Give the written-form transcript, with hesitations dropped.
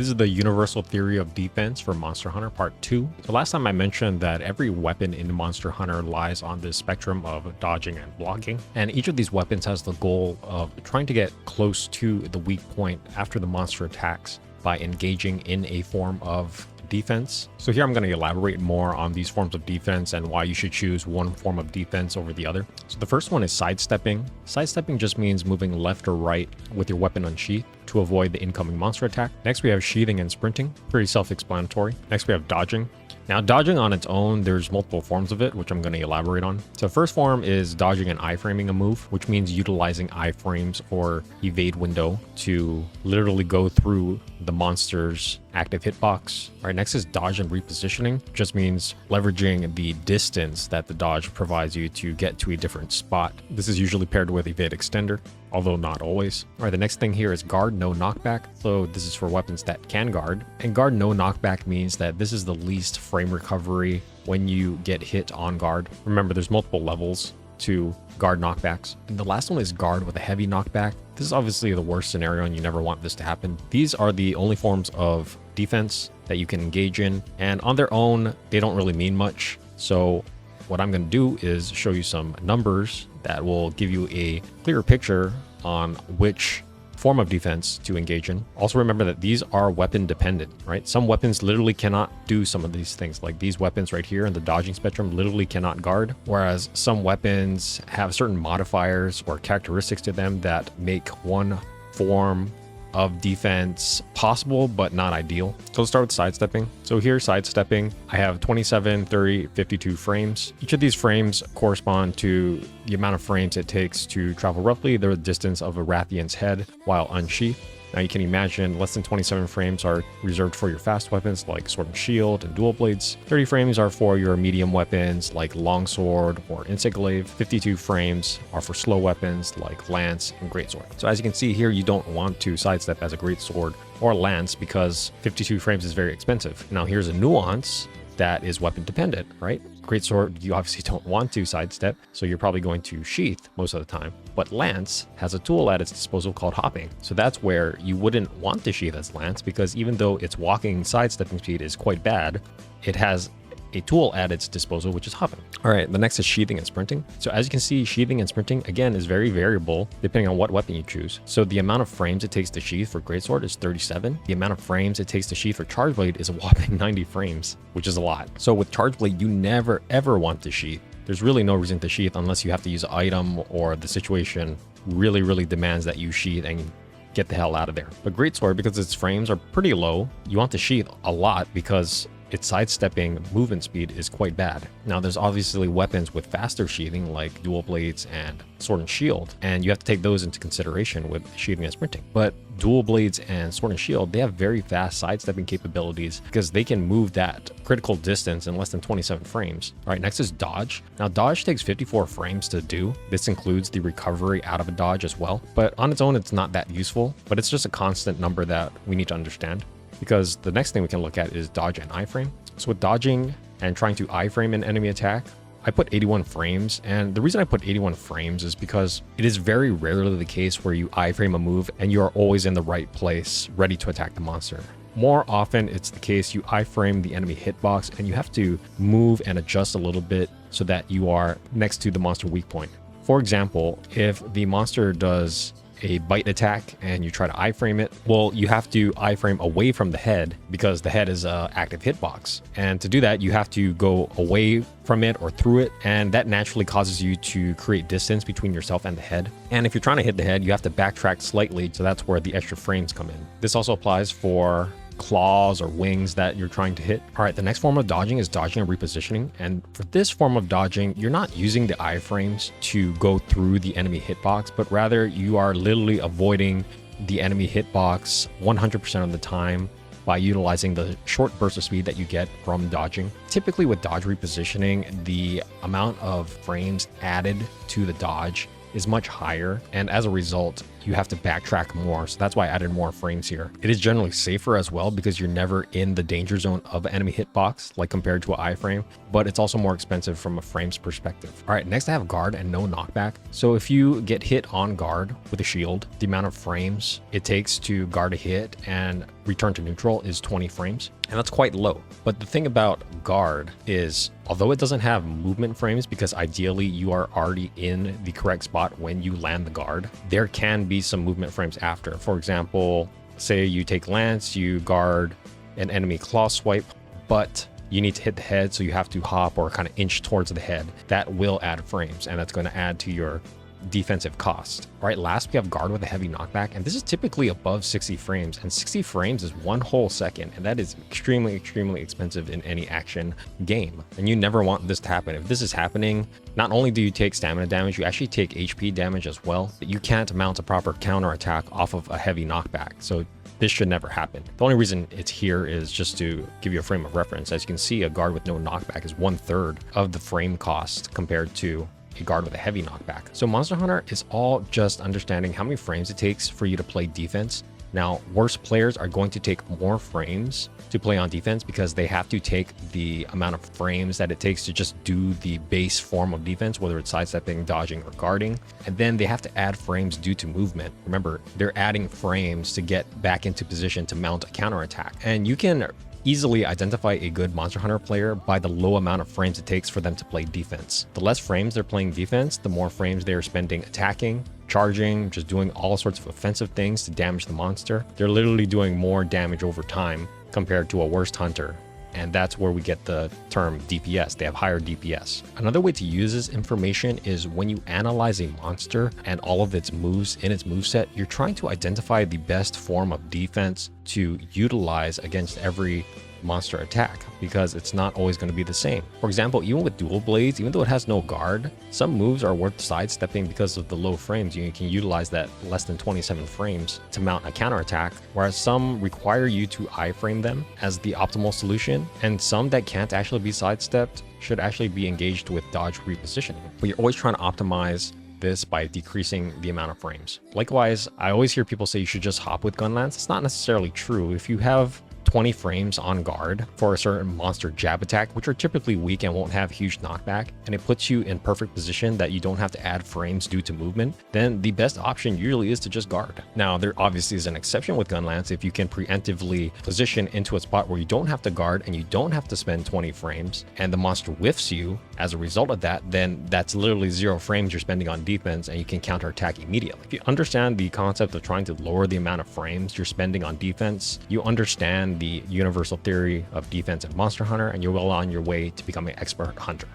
This is the universal theory of defense for Monster Hunter Part 2. So last time I mentioned that every weapon in Monster Hunter lies on this spectrum of dodging and blocking, and each of these weapons has the goal of trying to get close to the weak point after the monster attacks by engaging in a form of defense. So here I'm going to elaborate more on these forms of defense and why you should choose one form of defense over the other. So the first one is sidestepping. Sidestepping just means moving left or right with your weapon unsheathed to avoid the incoming monster attack. Next we have sheathing and sprinting, pretty self-explanatory. Next we have dodging. Now dodging on its own, there's multiple forms of it, which I'm going to elaborate on. So first form is dodging and iframing a move, which means utilizing iframes or evade window to literally go through the monster's active hitbox. All right, next is dodge and repositioning, just means leveraging the distance that the dodge provides you to get to a different spot. This is usually paired with evade extender, although not always. All right, the next thing here is guard no knockback. So this is for weapons that can guard, and guard no knockback means that this is the least frame recovery when you get hit on guard. Remember, there's multiple levels to guard knockbacks. And the last one is guard with a heavy knockback. This is obviously the worst scenario and you never want this to happen. These are the only forms of defense that you can engage in, and on their own, they don't really mean much. So what I'm going to do is show you some numbers that will give you a clearer picture on which form of defense to engage in. Also remember that these are weapon dependent, right? Some weapons literally cannot do some of these things, like these weapons right here in the dodging spectrum literally cannot guard, whereas some weapons have certain modifiers or characteristics to them that make one form of defense possible but not ideal. So let's start with sidestepping. So here, sidestepping, I have 27, 30, 52 frames. Each of these frames correspond to the amount of frames it takes to travel roughly the distance of a Rathian's head while unsheathed. Now you can imagine less than 27 frames are reserved for your fast weapons like sword and shield and dual blades. 30 frames are for your medium weapons like longsword or insect glaive. 52 frames are for slow weapons like lance and greatsword. So as you can see here, you don't want to sidestep as a greatsword or lance because 52 frames is very expensive. Now here's a nuance that is weapon dependent, right? Greatsword, you obviously don't want to sidestep, so you're probably going to sheath most of the time. But lance has a tool at its disposal called hopping. So that's where you wouldn't want to sheath as lance, because even though its walking sidestepping speed is quite bad, it has a tool at its disposal, which is hopping. All right, the next is sheathing and sprinting. So as you can see, sheathing and sprinting, again, is very variable depending on what weapon you choose. So the amount of frames it takes to sheath for greatsword is 37. The amount of frames it takes to sheath for charge blade is a whopping 90 frames, which is a lot. So with charge blade, you never ever want to sheath. There's really no reason to sheath unless you have to use an item or the situation really demands that you sheath and get the hell out of there. But greatsword, because its frames are pretty low, you want to sheath a lot because its sidestepping movement speed is quite bad. Now there's obviously weapons with faster sheathing like dual blades and sword and shield, and you have to take those into consideration with sheathing and sprinting. But dual blades and sword and shield, they have very fast sidestepping capabilities because they can move that critical distance in less than 27 frames. All right, next is dodge. Now dodge takes 54 frames to do. This includes the recovery out of a dodge as well, but on its own it's not that useful, but it's just a constant number that we need to understand, because the next thing we can look at is dodge and iframe. So with dodging and trying to iframe an enemy attack, I put 81 frames, and the reason I put 81 frames is because it is very rarely the case where you iframe a move and you are always in the right place, ready to attack the monster. More often, it's the case you iframe the enemy hitbox and you have to move and adjust a little bit so that you are next to the monster weak point. For example, if the monster does a bite attack and you try to iframe it, well, you have to iframe away from the head because the head is an active hitbox. And to do that, you have to go away from it or through it, and that naturally causes you to create distance between yourself and the head. And if you're trying to hit the head, you have to backtrack slightly, so that's where the extra frames come in. This also applies for claws or wings that you're trying to hit. All right, the next form of dodging is dodging and repositioning. And for this form of dodging, you're not using the iframes to go through the enemy hitbox, but rather you are literally avoiding the enemy hitbox 100% of the time by utilizing the short burst of speed that you get from dodging. Typically with dodge repositioning, the amount of frames added to the dodge is much higher, and as a result you have to backtrack more, so that's why I added more frames here. It is generally safer as well because you're never in the danger zone of enemy hitbox like compared to an iframe, but it's also more expensive from a frames perspective. All right, next I have guard and no knockback. So if you get hit on guard with a shield, the amount of frames it takes to guard a hit and return to neutral is 20 frames, and that's quite low. But the thing about guard is, although it doesn't have movement frames because ideally you are already in the correct spot when you land the guard, there can be some movement frames after. For example, say you take lance, you guard an enemy claw swipe, but you need to hit the head, so you have to hop or kind of inch towards the head. That will add frames, and that's going to add to your defensive cost. All right, last we have guard with a heavy knockback, and this is typically above 60 frames, and 60 frames is 1 whole second, and that is extremely expensive in any action game, and you never want this to happen. If this is happening, not only do you take stamina damage, you actually take HP damage as well, but you can't mount a proper counter attack off of a heavy knockback. So this should never happen. The only reason it's here is just to give you a frame of reference. As you can see, a guard with no knockback is 1/3 of the frame cost compared to a guard with a heavy knockback. So Monster Hunter is all just understanding how many frames it takes for you to play defense. Now, worse players are going to take more frames to play on defense because they have to take the amount of frames that it takes to just do the base form of defense, whether it's sidestepping, dodging, or guarding. And then they have to add frames due to movement. Remember, they're adding frames to get back into position to mount a counterattack. And you can easily identify a good Monster Hunter player by the low amount of frames it takes for them to play defense. The less frames they're playing defense, the more frames they're spending attacking, charging, just doing all sorts of offensive things to damage the monster. They're literally doing more damage over time compared to a worst hunter. And that's where we get the term DPS. They have higher DPS. Another way to use this information is when you analyze a monster and all of its moves in its moveset, you're trying to identify the best form of defense to utilize against every monster attack, because it's not always going to be the same. For example, even with dual blades, even though it has no guard, some moves are worth sidestepping because of the low frames. You can utilize that less than 27 frames to mount a counterattack, whereas some require you to iframe them as the optimal solution, and some that can't actually be sidestepped should actually be engaged with dodge repositioning. But you're always trying to optimize this by decreasing the amount of frames. Likewise, I always hear people say you should just hop with gun lance. It's not necessarily true. If you have 20 frames on guard for a certain monster jab attack, which are typically weak and won't have huge knockback, and it puts you in perfect position that you don't have to add frames due to movement, then the best option usually is to just guard. Now, there obviously is an exception with gun lance. If you can preemptively position into a spot where you don't have to guard and you don't have to spend 20 frames, and the monster whiffs you as a result of that, then that's literally 0 frames you're spending on defense, and you can counterattack immediately. If you understand the concept of trying to lower the amount of frames you're spending on defense, you understand the universal theory of defense in Monster Hunter, and you're well on your way to becoming an expert hunter.